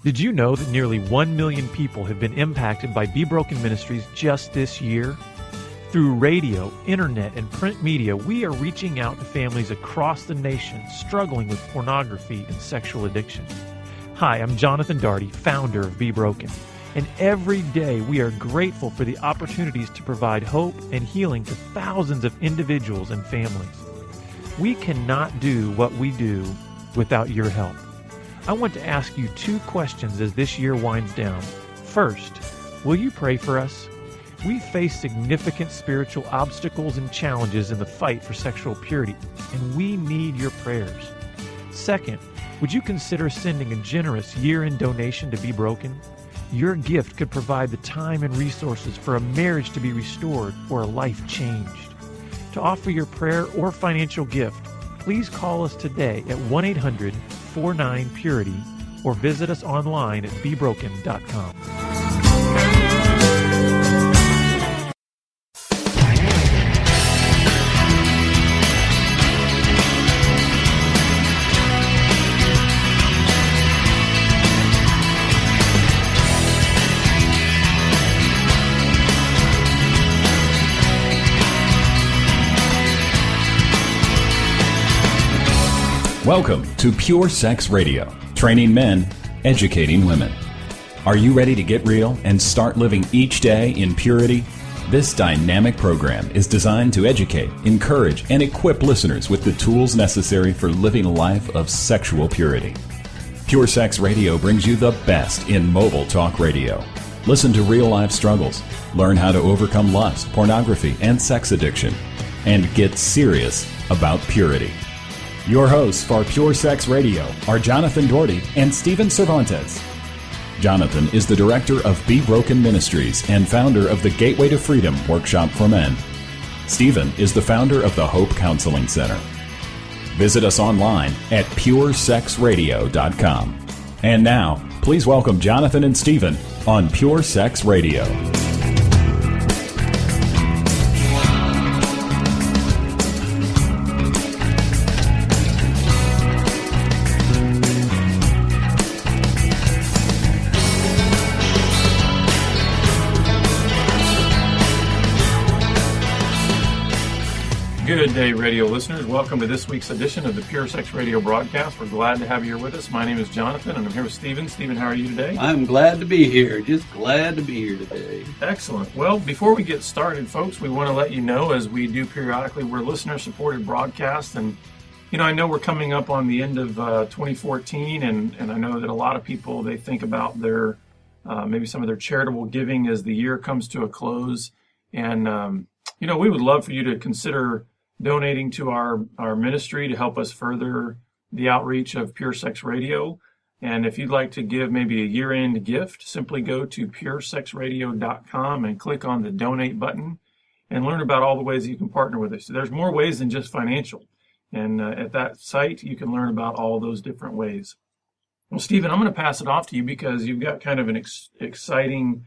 Did you know that nearly 1 million people have been impacted by Be Broken Ministries just this year? Through radio, internet, and print media, we are reaching out to families across the nation struggling with pornography and sexual addiction. Hi, I'm Jonathan Daugherty, founder of Be Broken, and every day we are grateful for the opportunities to provide hope and healing to thousands of individuals and families. We cannot do what we do without your help. I want to ask you 2 questions as this year winds down. First, will you pray for us? We face significant spiritual obstacles and challenges in the fight for sexual purity, and we need your prayers. Second, would you consider sending a generous year-end donation to Be Broken? Your gift could provide the time and resources for a marriage to be restored or a life changed. To offer your prayer or financial gift, please call us today at 1-800-49-PURITY or visit us online at bebroken.com. Welcome to Pure Sex Radio, training men, educating women. Are you ready to get real and start living each day in purity? This dynamic program is designed to educate, encourage, and equip listeners with the tools necessary for living a life of sexual purity. Pure Sex Radio brings you the best in mobile talk radio. Listen to real-life struggles, learn how to overcome lust, pornography, and sex addiction, and get serious about purity. Your hosts for Pure Sex Radio are Jonathan Daugherty and Stephen Cervantes. Jonathan is the director of Be Broken Ministries and founder of the Gateway to Freedom Workshop for Men. Stephen is the founder of the Hope Counseling Center. Visit us online at puresexradio.com. And now, please welcome Jonathan and Stephen on Pure Sex Radio. Good day, radio listeners. Welcome to this week's edition of the Pure Sex Radio broadcast. We're glad to have you here with us. My name is Jonathan, and I'm here with Stephen. Stephen, how are you today? I'm glad to be here. Just glad to be here today. Excellent. Well, before we get started, folks, we want to let you know, as we do periodically, we're listener-supported broadcast, and I know we're coming up on the end of 2014, and I know that a lot of people, they think about their maybe some of their charitable giving as the year comes to a close, and we would love for you to consider donating to our ministry to help us further the outreach of Pure Sex Radio. And if you'd like to give maybe a year-end gift, simply go to puresexradio.com and click on the donate button and learn about all the ways that you can partner with us. So there's more ways than just financial. And at that site, you can learn about all those different ways. Well, Stephen, I'm going to pass it off to you because you've got kind of an exciting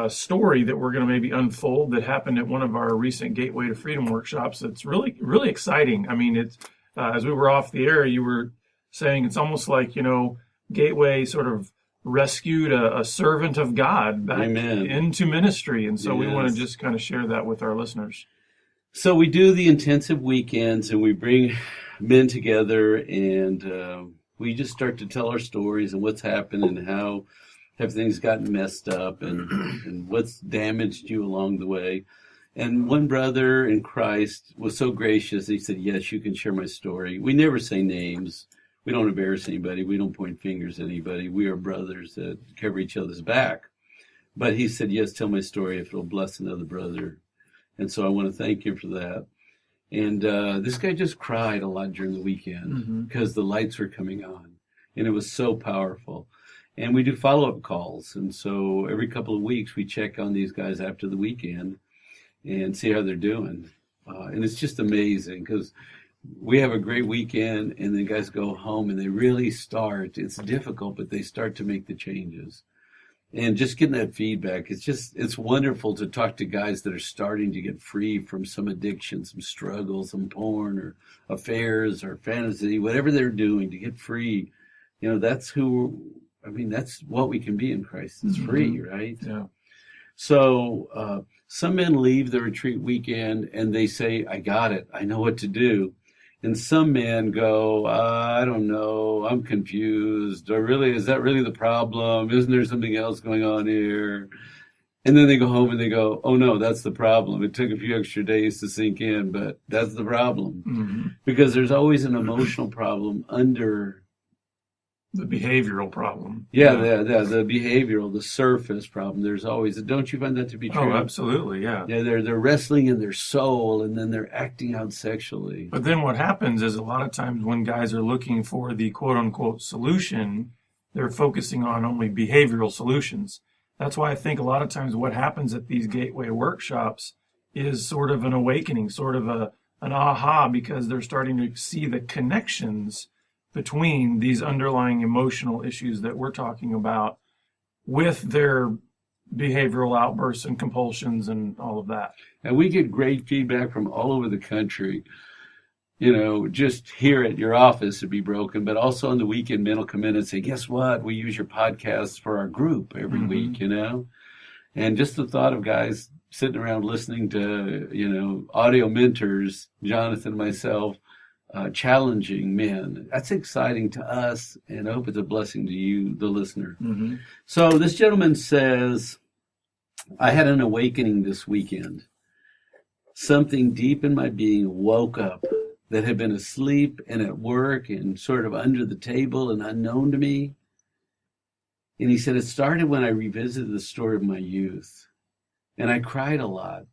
story that we're going to maybe unfold that happened at one of our recent Gateway to Freedom workshops. It's really, really exciting. I mean, it's as we were off the air, you were saying it's almost like, Gateway sort of rescued a servant of God back into ministry. And so we want to just kind of share that with our listeners. So we do the intensive weekends and we bring men together and we just start to tell our stories and what's happened and how have things gotten messed up and what's damaged you along the way. And one brother in Christ was so gracious. He said, yes, you can share my story. We never say names. We don't embarrass anybody. We don't point fingers at anybody. We are brothers that cover each other's back. But he said, yes, tell my story if it'll bless another brother. And so I want to thank him for that. And this guy just cried a lot during the weekend because the lights were coming on. And it was so powerful. And we do follow-up calls. And so every couple of weeks, we check on these guys after the weekend and see how they're doing. And it's just amazing because we have a great weekend and the guys go home and they really start. It's difficult, but they start to make the changes. And just getting that feedback, it's wonderful to talk to guys that are starting to get free from some addiction, some struggles, some porn or affairs or fantasy, whatever they're doing to get free. That's who I mean, that's what we can be in Christ. It's free, right? Yeah. So some men leave the retreat weekend and they say, I got it. I know what to do. And some men go, I don't know. I'm confused. Or really, is that really the problem? Isn't there something else going on here? And then they go home and they go, oh no, that's the problem. It took a few extra days to sink in, but that's the problem. Mm-hmm. Because there's always an emotional problem under the behavioral problem. Yeah, the behavioral, the surface problem. There's always, don't you find that to be true? Oh, absolutely, yeah. Yeah, they're wrestling in their soul, and then they're acting out sexually. But then what happens is a lot of times when guys are looking for the quote-unquote solution, they're focusing on only behavioral solutions. That's why I think a lot of times what happens at these gateway workshops is sort of an awakening, sort of an aha, because they're starting to see the connections between these underlying emotional issues that we're talking about with their behavioral outbursts and compulsions and all of that. And we get great feedback from all over the country. You know, just here at your office to be broken, but also on the weekend, men will come in and say, guess what? We use your podcast for our group every week, you know? And just the thought of guys sitting around listening to, you know, audio mentors, Jonathan and myself, challenging men. That's exciting to us, and I hope it's a blessing to you, the listener. Mm-hmm. So this gentleman says, I had an awakening this weekend. Something deep in my being woke up that had been asleep and at work and sort of under the table and unknown to me. And he said, it started when I revisited the story of my youth. And I cried a lot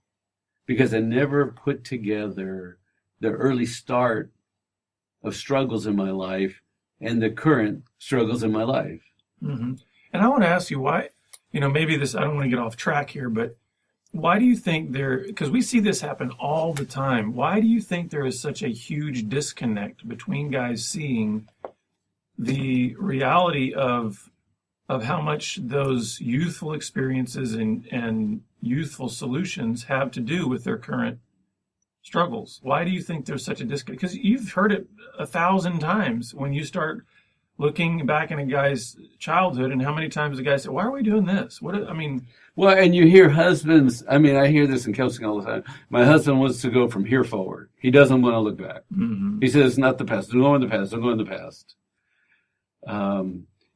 because I never put together the early start of struggles in my life and the current struggles in my life. Mm-hmm. And I want to ask you why, you know, maybe this, I don't want to get off track here, but why do you think because we see this happen all the time, why do you think there is such a huge disconnect between guys seeing the reality of how much those youthful experiences and youthful solutions have to do with their current struggles? Why do you think there's such a disconnect? Because you've heard it 1,000 times when you start looking back in a guy's childhood, and how many times the guy said, why are we doing this? Well, and you hear husbands, I mean, I hear this in counseling all the time. My husband wants to go from here forward. He doesn't want to look back. Mm-hmm. He says, not the past. Don't go in the past. Don't go in the past.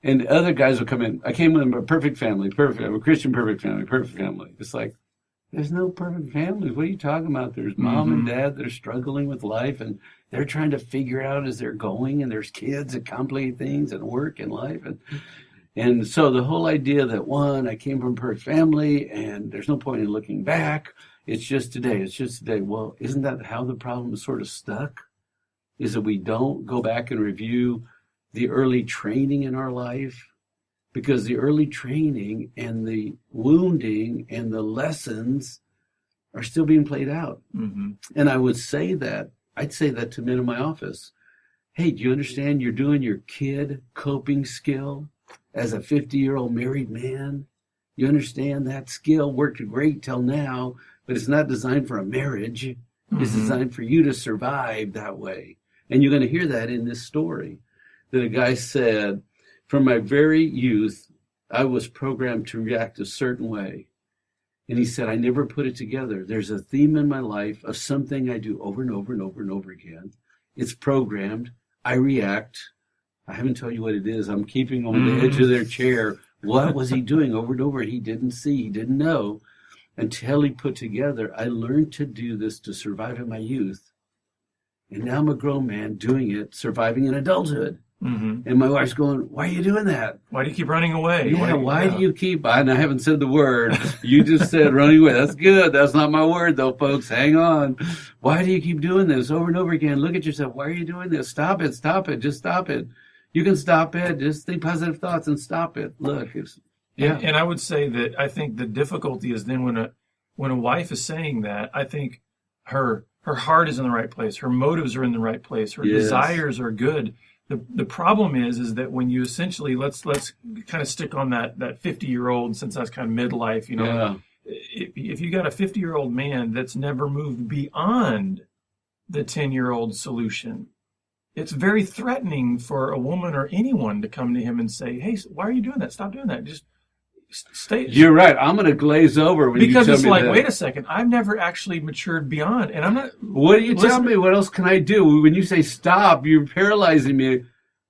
And other guys will come in. I came in a perfect family, I'm a Christian perfect family. It's like, there's no perfect families. What are you talking about? There's mom and dad that are struggling with life, and they're trying to figure out as they're going, and there's kids that complicate things and work and life. And so the whole idea that, I came from a perfect family, and there's no point in looking back. It's just today. Well, isn't that how the problem is sort of stuck? Is that we don't go back and review the early training in our life? Because the early training and the wounding and the lessons are still being played out. Mm-hmm. And I'd say that to men in my office. Hey, do you understand you're doing your kid coping skill as a 50-year-old married man? You understand that skill worked great till now, but it's not designed for a marriage. Mm-hmm. It's designed for you to survive that way. And you're going to hear that in this story, that a guy said, from my very youth, I was programmed to react a certain way. And he said, I never put it together. There's a theme in my life of something I do over and over and over and over again. It's programmed. I react. I haven't told you what it is. I'm keeping on the edge of their chair. What was he doing over and over? He didn't see. He didn't know until he put together. I learned to do this to survive in my youth. And now I'm a grown man doing it, surviving in adulthood. Mm-hmm. And my wife's going, why are you doing that? Why do you keep running away? Yeah, why do you keep, and I haven't said the word. You just said running away. That's good. That's not my word, though, folks. Hang on. Why do you keep doing this over and over again? Look at yourself. Why are you doing this? Stop it. Stop it. Just stop it. You can stop it. Just think positive thoughts and stop it. Look. And I would say that I think the difficulty is then when a wife is saying that, I think her heart is in the right place. Her motives are in the right place. Her desires are good. The problem is that when you essentially, let's kind of stick on that 50-year-old, since that's kind of midlife, you know, if you got a 50-year-old man that's never moved beyond the 10-year-old solution, it's very threatening for a woman or anyone to come to him and say, "Hey, why are you doing that? Stop doing that. Just stay." You're right. I'm going to glaze over when Because you tell it's me like, that. wait a second, I've never actually matured beyond, and I'm not. What do you tell me? What else can I do? When you say stop, you're paralyzing me.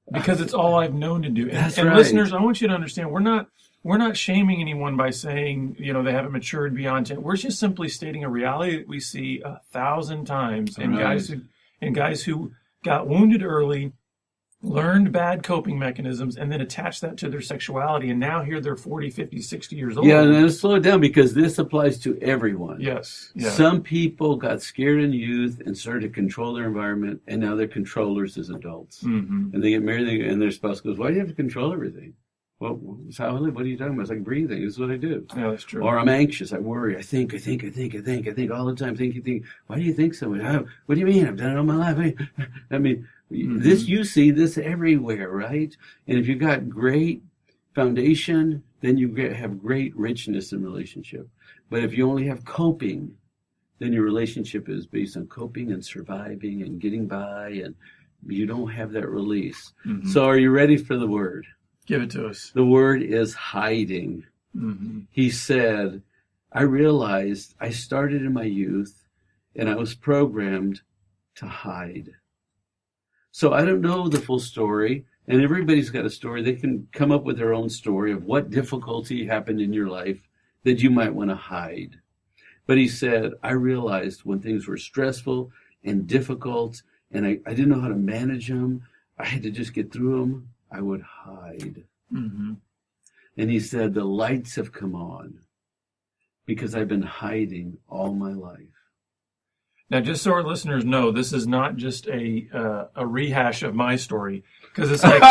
Because it's all I've known to do. That's and right. Listeners, I want you to understand, we're not shaming anyone by saying, they haven't matured beyond 10. We're just simply stating a reality that we see 1,000 times in guys who got wounded early, learned bad coping mechanisms, and then attached that to their sexuality, and now here they're 40, 50, 60 years old. Yeah, and then slow it down because this applies to everyone. Yes. Yeah. Some people got scared in youth and started to control their environment, and now they're controllers as adults. Mm-hmm. And they get married, and their spouse goes, "Why do you have to control everything?" Well, it's how I live. What are you talking about? It's like breathing. This is what I do. Yeah, that's true. Or I'm anxious. I worry. I think all the time. Think. Why do you think so much? What do you mean? I've done it all my life. I mean, you see this everywhere, right? And if you've got great foundation, then you have great richness in relationship. But if you only have coping, then your relationship is based on coping and surviving and getting by, and you don't have that release. Mm-hmm. So are you ready for the word? Give it to us. The word is hiding. Mm-hmm. He said, I realized I started in my youth and I was programmed to hide. So I don't know the full story, and everybody's got a story. They can come up with their own story of what difficulty happened in your life that you might want to hide. But he said, I realized when things were stressful and difficult and I didn't know how to manage them, I had to just get through them, I would hide. Mm-hmm. And he said, the lights have come on because I've been hiding all my life. Now, just so our listeners know, this is not just a rehash of my story, because it's like,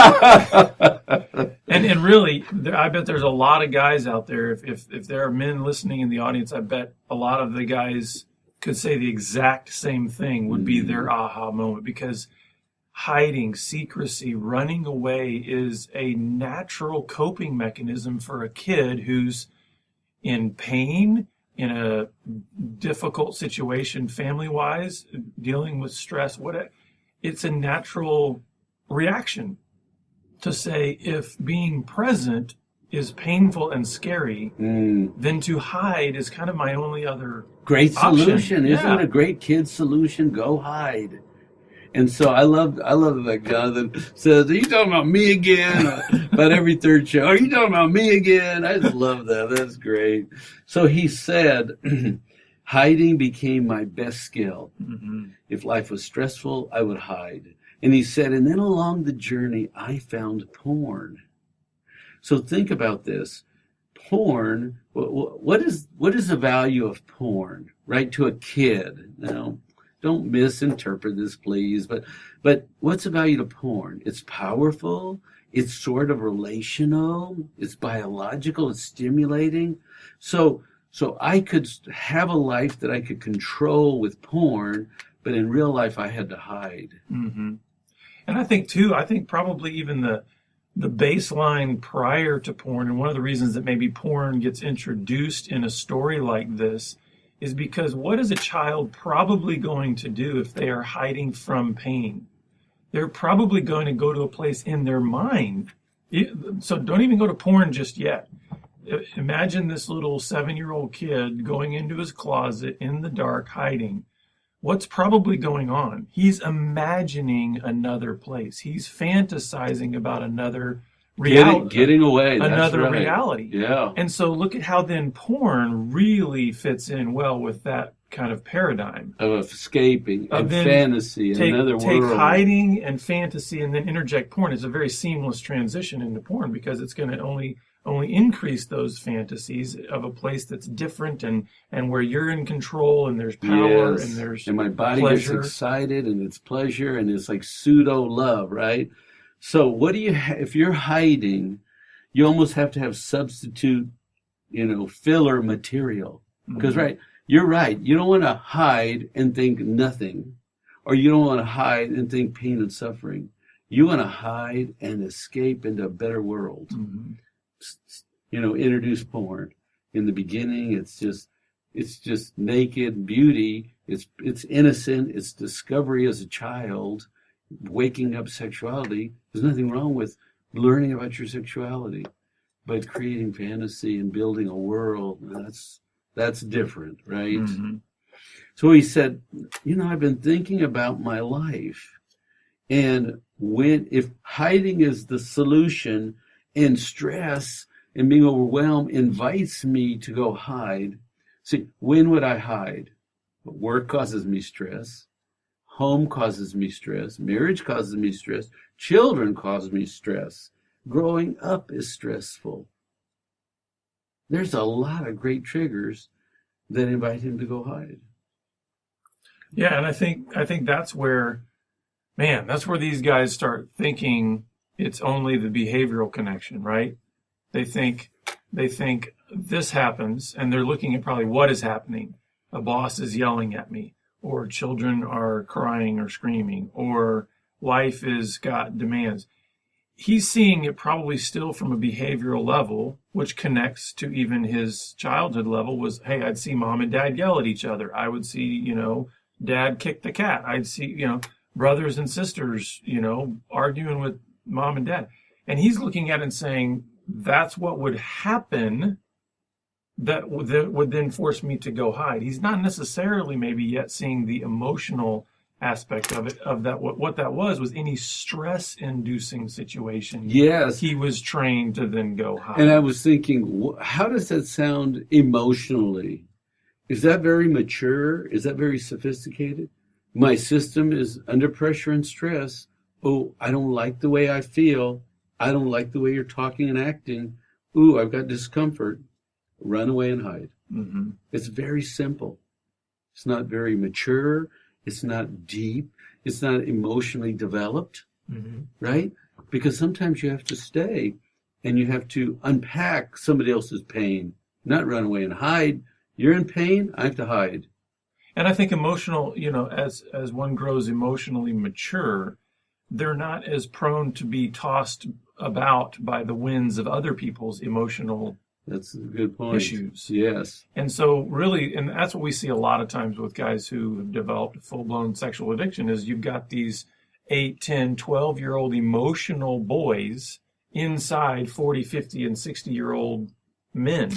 and really, I bet there's a lot of guys out there. If there are men listening in the audience, I bet a lot of the guys could say the exact same thing would be their aha moment, because hiding, secrecy, running away is a natural coping mechanism for a kid who's in pain, in a difficult situation family-wise, dealing with stress. It's a natural reaction to say, if being present is painful and scary, then to hide is kind of my only other great solution. option. Isn't it a great kid solution? Go hide. And so I love that Jonathan says, are you talking about me again? About every third show, are you talking about me again? I just love that. That's great. So he said, hiding became my best skill. Mm-hmm. If life was stressful, I would hide. And he said, and then along the journey, I found porn. So think about this. Porn, what is the value of porn, right, to a kid? Now, don't misinterpret this, please. But what's the value to porn? It's powerful. It's sort of relational. It's biological. It's stimulating. So I could have a life that I could control with porn, but in real life I had to hide. Mm-hmm. And I think probably even the baseline prior to porn, and one of the reasons that maybe porn gets introduced in a story like this, is because what is a child probably going to do if they are hiding from pain? They're probably going to go to a place in their mind. So don't even go to porn just yet. Imagine this little 7-year-old kid going into his closet in the dark, hiding. What's probably going on? He's imagining another place. He's fantasizing about another reality, getting away. Another That's right. reality. Yeah. And so look at how then porn really fits in well with that kind of paradigm of escaping and fantasy, another world. Take hiding and fantasy and then interject porn. It's a very seamless transition into porn, because it's going to only increase those fantasies of a place that's different and where you're in control and there's power and there's and my body pleasure. Gets excited and it's pleasure and it's like pseudo love, right? So what do you if you're hiding, you almost have to have substitute, filler material. Because right, you're right. You don't want to hide and think nothing, or you don't want to hide and think pain and suffering. You want to hide and escape into a better world. Mm-hmm. Introduce porn. In the beginning, it's just naked beauty. It's innocent. It's discovery as a child. waking up sexuality. There's nothing wrong with learning about your sexuality, but creating fantasy and building a world, that's different, right? Mm-hmm. So he said, I've been thinking about my life, and if hiding is the solution, and stress and being overwhelmed invites me to go hide. See, when would I hide? Work causes me stress. Home causes me stress. Marriage causes me stress. Children cause me stress. Growing up is stressful. There's a lot of great triggers that invite him to go hide. Yeah, and I think that's where, man, that's where these guys start thinking it's only the behavioral connection, right? They think this happens, and they're looking at probably what is happening. A boss is yelling at me, or children are crying or screaming, or life has got demands. He's seeing it probably still from a behavioral level, which connects to even his childhood level was, hey, I'd see mom and dad yell at each other. I would see, dad kick the cat. I'd see, brothers and sisters, arguing with mom and dad. And he's looking at it and saying, that's what would happen that would then force me to go hide. He's not necessarily maybe yet seeing the emotional aspect of it, of that, what that was any stress-inducing situation. Yes. He was trained to then go hide. And I was thinking, how does that sound emotionally? Is that very mature? Is that very sophisticated? My system is under pressure and stress. Oh, I don't like the way I feel. I don't like the way you're talking and acting. Ooh, I've got discomfort. Run away and hide. Mm-hmm. It's very simple. It's not very mature. It's not deep. It's not emotionally developed, Mm-hmm. right? Because sometimes you have to stay and you have to unpack somebody else's pain, not run away and hide. You're in pain, I have to hide. And I think emotional, as one grows emotionally mature, they're not as prone to be tossed about by the winds of other people's emotional That's a good point. issues. Yes. And so really, and that's what we see a lot of times with guys who have developed full-blown sexual addiction is you've got these 8, 10, 12-year-old emotional boys inside 40, 50, and 60-year-old men.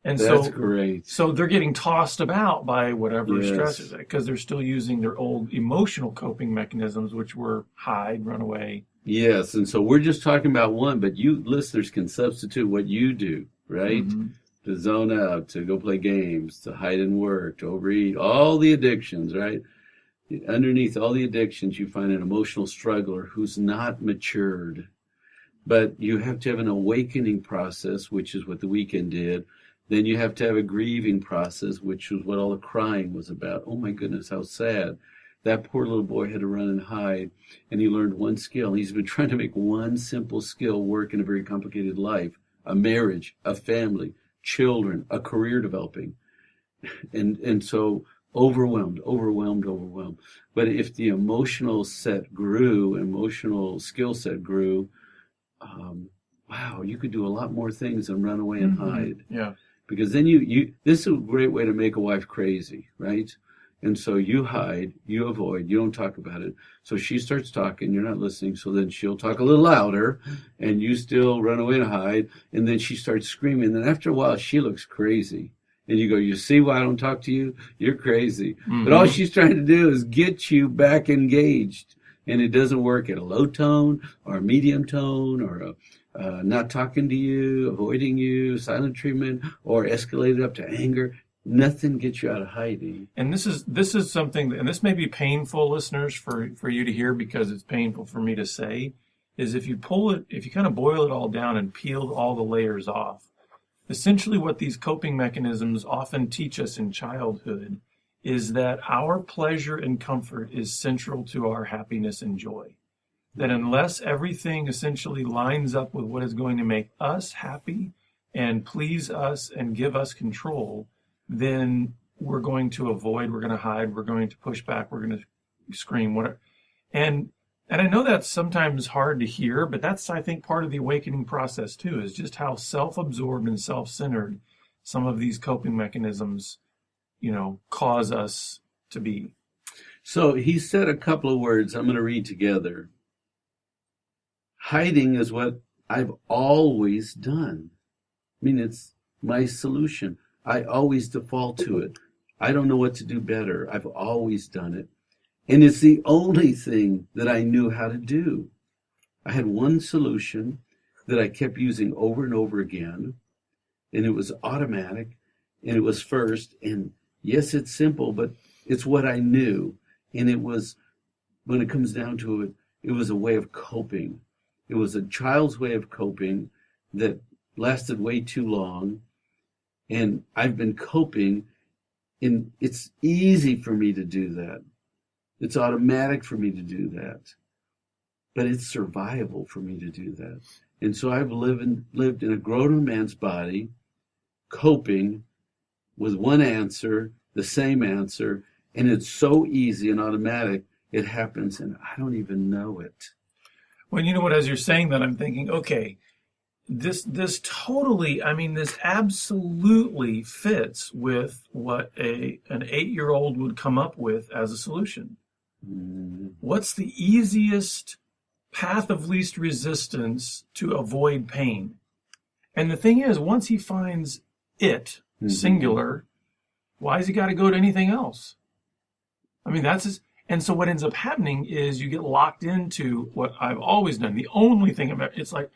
And That's great. So they're getting tossed about by whatever Yes. stresses because they're still using their old emotional coping mechanisms, which were hide, run away. Yes, and so we're just talking about one, but you listeners can substitute what you do, right? Mm-hmm. To zone out, to go play games, to hide and work, to overeat, all the addictions, right? Underneath all the addictions, you find an emotional struggler who's not matured. But you have to have an awakening process, which is what the weekend did. Then you have to have a grieving process, which was what all the crying was about. Oh my goodness, how sad. That poor little boy had to run and hide, and he learned one skill. He's been trying to make one simple skill work in a very complicated life. A marriage, a family, children, a career developing. And so overwhelmed. But if the emotional set grew, emotional skill set grew, wow, you could do a lot more things than run away and hide. Yeah. Because then this is a great way to make a wife crazy, right? And so you hide, you avoid, you don't talk about it. So she starts talking, you're not listening, so then she'll talk a little louder, and you still run away and hide, and then she starts screaming. And after a while, she looks crazy. And you go, you see why I don't talk to you? You're crazy. Mm-hmm. But all she's trying to do is get you back engaged. And it doesn't work at a low tone or a medium tone or not talking to you, avoiding you, silent treatment, or escalated up to anger. Nothing gets you out of hiding. And this is something, and this may be painful, listeners, for you to hear because it's painful for me to say, is if you kind of boil it all down and peel all the layers off, essentially what these coping mechanisms often teach us in childhood is that our pleasure and comfort is central to our happiness and joy. That unless everything essentially lines up with what is going to make us happy and please us and give us control, then we're going to avoid, we're going to hide, we're going to push back, we're going to scream, whatever. And I know that's sometimes hard to hear, but that's, I think, part of the awakening process too, is just how self-absorbed and self-centered some of these coping mechanisms, cause us to be. So he said a couple of words I'm going to read together. Hiding is what I've always done. I mean, it's my solution. I always default to it. I don't know what to do better. I've always done it. And it's the only thing that I knew how to do. I had one solution that I kept using over and over again, and it was automatic, and it was first. And yes, it's simple, but it's what I knew. And it was, when it comes down to it, it was a way of coping. It was a child's way of coping that lasted way too long. And I've been coping, and it's easy for me to do that. It's automatic for me to do that. But it's survival for me to do that. And so I've lived in a grown man's body, coping with one answer, the same answer, and it's so easy and automatic, it happens, and I don't even know it. Well, you know what, as you're saying that, I'm thinking, okay, this totally, I mean, this absolutely fits with what an 8-year-old would come up with as a solution. What's the easiest path of least resistance to avoid pain? And the thing is, once he finds it, singular, why has he got to go to anything else? I mean, that's his, and so what ends up happening is you get locked into what I've always done, the only thing about it's like,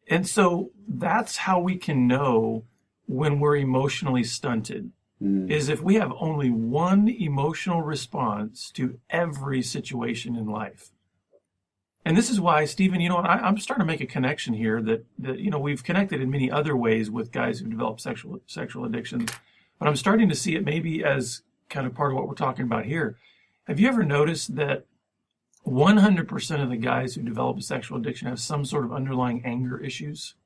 and so that's how we can know when we're emotionally stunted, is if we have only one emotional response to every situation in life. And this is why, Stephen, you know, I'm starting to make a connection here that you know, we've connected in many other ways with guys who develop sexual addictions, but I'm starting to see it maybe as kind of part of what we're talking about here. Have you ever noticed that 100% of the guys who develop a sexual addiction have some sort of underlying anger issues?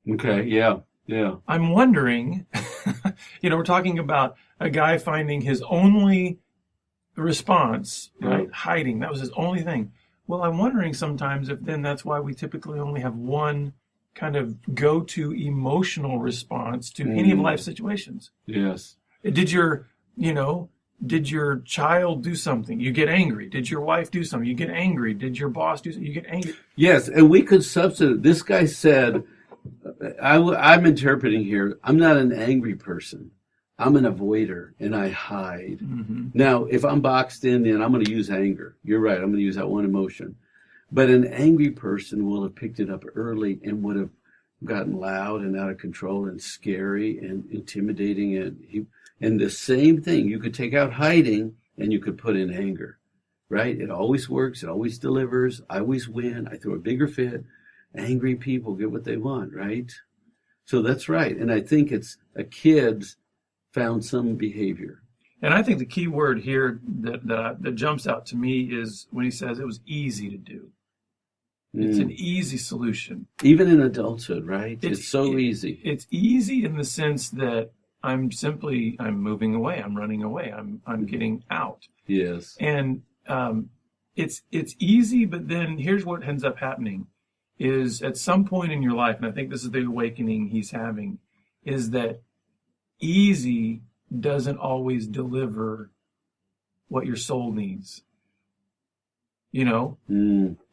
Okay, yeah. I'm wondering, you know, we're talking about a guy finding his only response, right? Hiding. That was his only thing. Well, I'm wondering sometimes if then that's why we typically only have one kind of go-to emotional response to any of life situations. Yes. Did your child do something? You get angry. Did your wife do something? You get angry. Did your boss do something? You get angry. Yes, and we could substitute. This guy said, I'm interpreting here, I'm not an angry person. I'm an avoider, and I hide. Now, if I'm boxed in, then I'm going to use anger. You're right. I'm going to use that one emotion. But an angry person will have picked it up early and would have gotten loud and out of control and scary and intimidating. And the same thing, you could take out hiding and you could put in anger, right? It always works. It always delivers. I always win. I throw a bigger fit. Angry people get what they want, right? So that's right. And I think it's a kid's found some behavior. And I think the key word here that jumps out to me is when he says it was easy to do. It's an easy solution. Even in adulthood, right? It's so easy. It's easy in the sense that I'm moving away. I'm running away. I'm getting out. Yes. And it's easy, but then here's what ends up happening is at some point in your life, and I think this is the awakening he's having, is that easy doesn't always deliver what your soul needs. You know,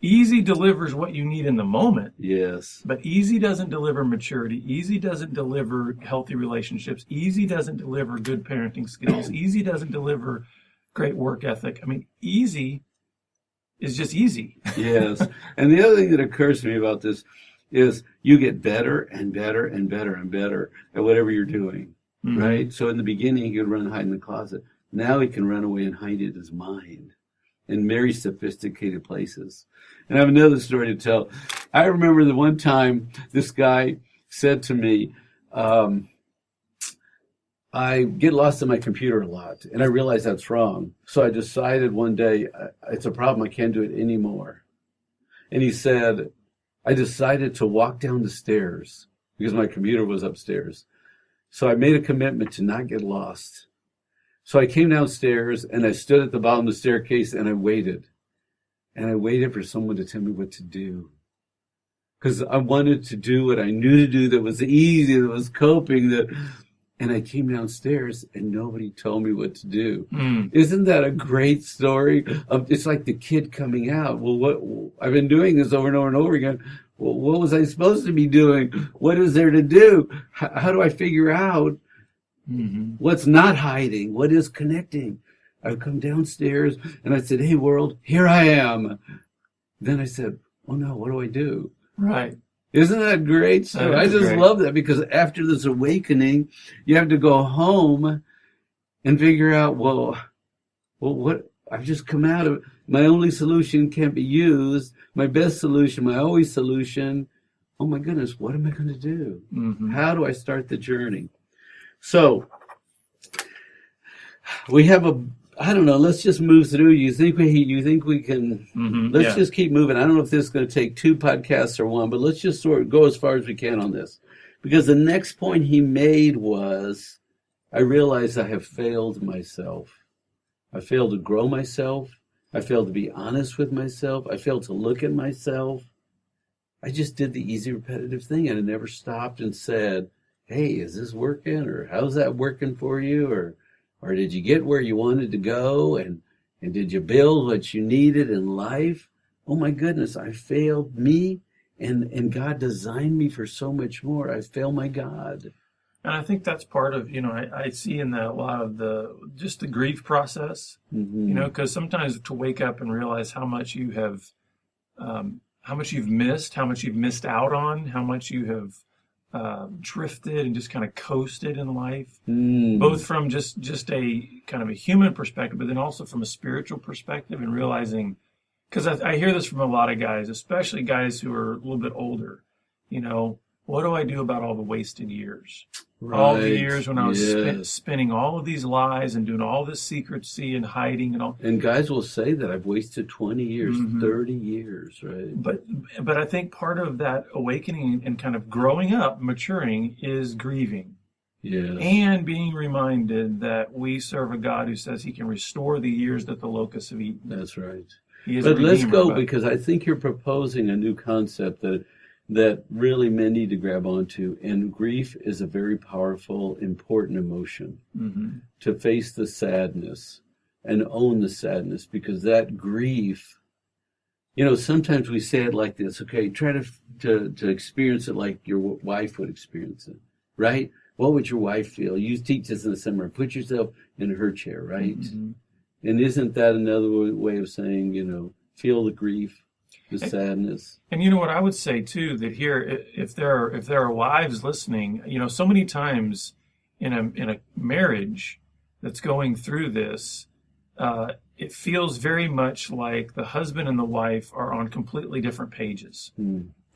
easy delivers what you need in the moment. Yes. But easy doesn't deliver maturity. Easy doesn't deliver healthy relationships. Easy doesn't deliver good parenting skills. Easy doesn't deliver great work ethic. I mean, easy is just easy. Yes. And the other thing that occurs to me about this is you get better and better and better and better at whatever you're doing, right? So in the beginning, he could run and hide in the closet. Now he can run away and hide in his mind in very sophisticated places. And I have another story to tell. I remember the one time this guy said to me, I get lost in my computer a lot, and I realize that's wrong. So I decided one day, it's a problem, I can't do it anymore. And he said, I decided to walk down the stairs because my computer was upstairs. So I made a commitment to not get lost. So I came downstairs and I stood at the bottom of the staircase and I waited. And I waited for someone to tell me what to do. Because I wanted to do what I knew to do that was easy, that was coping, And I came downstairs and nobody told me what to do. Isn't that a great story? It's like the kid coming out. Well, what I've been doing this over and over and over again. Well, what was I supposed to be doing? What is there to do? How do I figure out what's not hiding? What is connecting? I've come downstairs and I said, hey, world, here I am. Then I said, oh no, what do I do? Right. Isn't that great? So I just love that, because after this awakening, you have to go home and figure out, well, what I've just come out of. My only solution can't be used. My best solution, my always solution. Oh my goodness, what am I going to do? How do I start the journey? So we have I don't know. Let's just move through. You think we can? Let's just keep moving. I don't know if this is going to take 2 podcasts or 1, but let's just sort of go as far as we can on this, because the next point he made was, I realized I have failed myself. I failed to grow myself. I failed to be honest with myself. I failed to look at myself. I just did the easy, repetitive thing, and I never stopped and said, "Hey, is this working? Or how's that working for you? Or did you get where you wanted to go? And did you build what you needed in life?" Oh my goodness, I failed me, and God designed me for so much more. I failed my God. And I think that's part of, I see in that a lot of just the grief process, because sometimes to wake up and realize how much you have, how much you've missed, how much you've missed out on, how much you have drifted and just kind of coasted in life, both from just a kind of a human perspective, but then also from a spiritual perspective, and realizing, because I hear this from a lot of guys, especially guys who are a little bit older, what do I do about all the wasted years? Right. All the years when I was spinning all of these lies and doing all this secrecy and hiding and all. And guys will say that I've wasted 20 years, 30 years, right? But I think part of that awakening and kind of growing up, maturing, is grieving. Yes. And being reminded that we serve a God who says he can restore the years that the locusts have eaten. That's right. He is but let's go, but because I think you're proposing a new concept that really men need to grab onto. And grief is a very powerful, important emotion. To face the sadness and own the sadness, because that grief, sometimes we say it like this, okay, try to experience it like your wife would experience it, right? What would your wife feel? You teach this in the seminar. Put yourself in her chair, right? And isn't that another way of saying, feel the grief? The sadness. And what I would say too, that here, if there are wives listening, so many times in a marriage that's going through this, it feels very much like the husband and the wife are on completely different pages.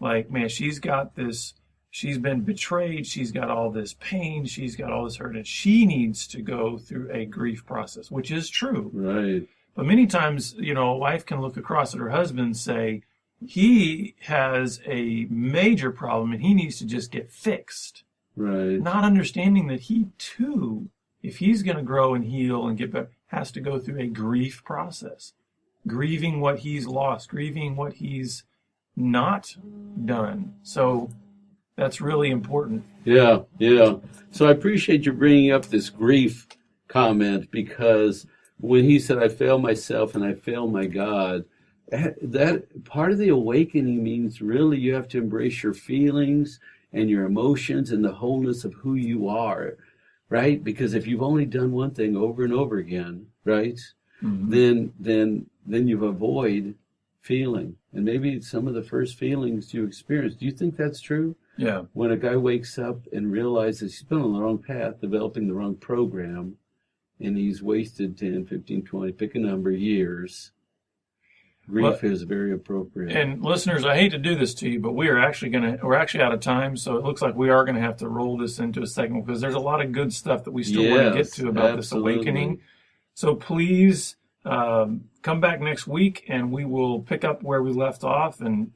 Like, man, she's got this, she's been betrayed, she's got all this pain, she's got all this hurt, and she needs to go through a grief process, which is true. Right. But many times, a wife can look across at her husband and say, he has a major problem and he needs to just get fixed. Right. Not understanding that he too, if he's going to grow and heal and get better, has to go through a grief process. Grieving what he's lost, grieving what he's not done. So that's really important. Yeah. So I appreciate you bringing up this grief comment, because when he said, I fail myself and I fail my God, that part of the awakening means really you have to embrace your feelings and your emotions and the wholeness of who you are, right? Because if you've only done one thing over and over again, right, then you've avoided feeling. And maybe some of the first feelings you experience. Do you think that's true? Yeah. When a guy wakes up and realizes he's been on the wrong path, developing the wrong program, and he's wasted 10, 15, 20, pick a number, years. Grief is very appropriate. And listeners, I hate to do this to you, but we're actually out of time, so it looks like we are going to have to roll this into a segment, because there's a lot of good stuff that we still want to get to about this awakening. So please come back next week, and we will pick up where we left off and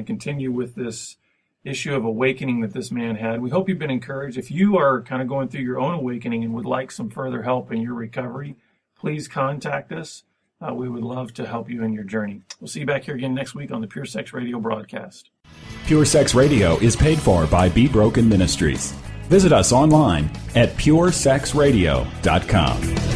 continue with this issue of awakening that this man had. We hope you've been encouraged. If you are kind of going through your own awakening and would like some further help in your recovery, please contact us. We would love to help you in your journey. We'll see you back here again next week on the Pure Sex Radio broadcast. Pure Sex Radio is paid for by Be Broken Ministries. Visit us online at puresexradio.com.